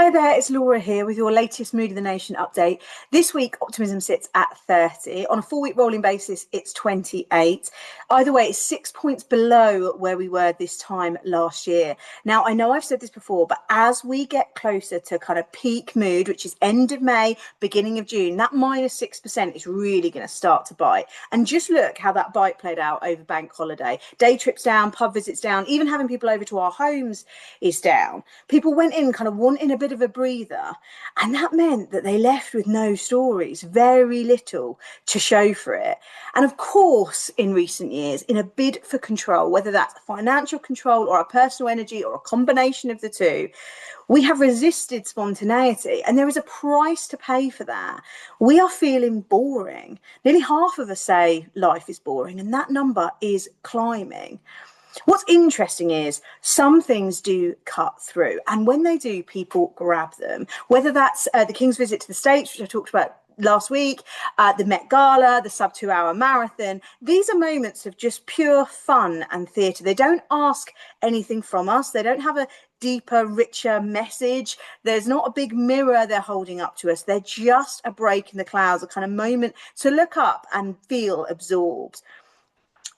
Hi there, it's Laura here with your latest Mood of the Nation update. This week, optimism sits at 30. On a 4-week rolling basis, it's 28. Either way, it's 6 points below where we were this time last year. Now, I know I've said this before, but as we get closer to kind of peak mood, which is end of May, beginning of June, that -6% is really going to start to bite. And just look how that bite played out over bank holiday. Day trips down, pub visits down, even having people over to our homes is down. People went in kind of wanting a bit of a breather, and that meant that they left with no stories, very little to show for it. And of course, in recent years, in a bid for control, whether that's financial control or our personal energy or a combination of the two, we have resisted spontaneity, and there is a price to pay for that. We are feeling boring. Nearly half of us say life is boring, and that number is climbing. What's interesting is some things do cut through, and when they do, people grab them. Whether that's the King's visit to the States, which I talked about last week, the Met Gala, the sub 2-hour marathon. These are moments of just pure fun and theatre. They don't ask anything from us. They don't have a deeper, richer message. There's not a big mirror they're holding up to us. They're just a break in the clouds, a kind of moment to look up and feel absorbed.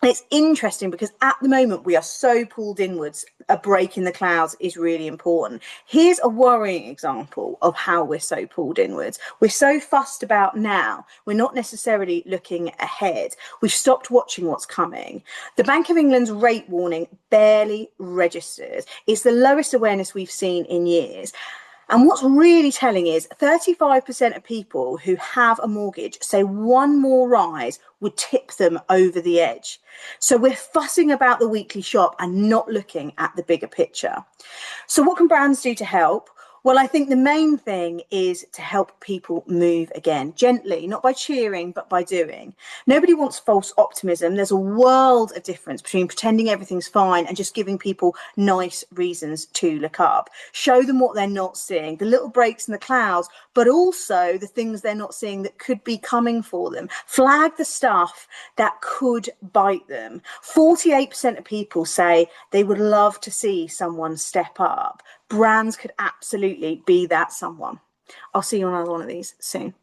And it's interesting because at the moment we are so pulled inwards, a break in the clouds is really important. Here's a worrying example of how we're so pulled inwards. We're so fussed about now, we're not necessarily looking ahead. We've stopped watching what's coming. The Bank of England's rate warning barely registers. It's the lowest awareness we've seen in years. And what's really telling is 35% of people who have a mortgage say one more rise would tip them over the edge. So we're fussing about the weekly shop and not looking at the bigger picture. So what can brands do to help? Well, I think the main thing is to help people move again, gently, not by cheering, but by doing. Nobody wants false optimism. There's a world of difference between pretending everything's fine and just giving people nice reasons to look up. Show them what they're not seeing, the little breaks in the clouds, but also the things they're not seeing that could be coming for them. Flag the stuff that could bite them. 48% of people say they would love to see someone step up. Brands could absolutely be that someone. I'll see you on another one of these soon.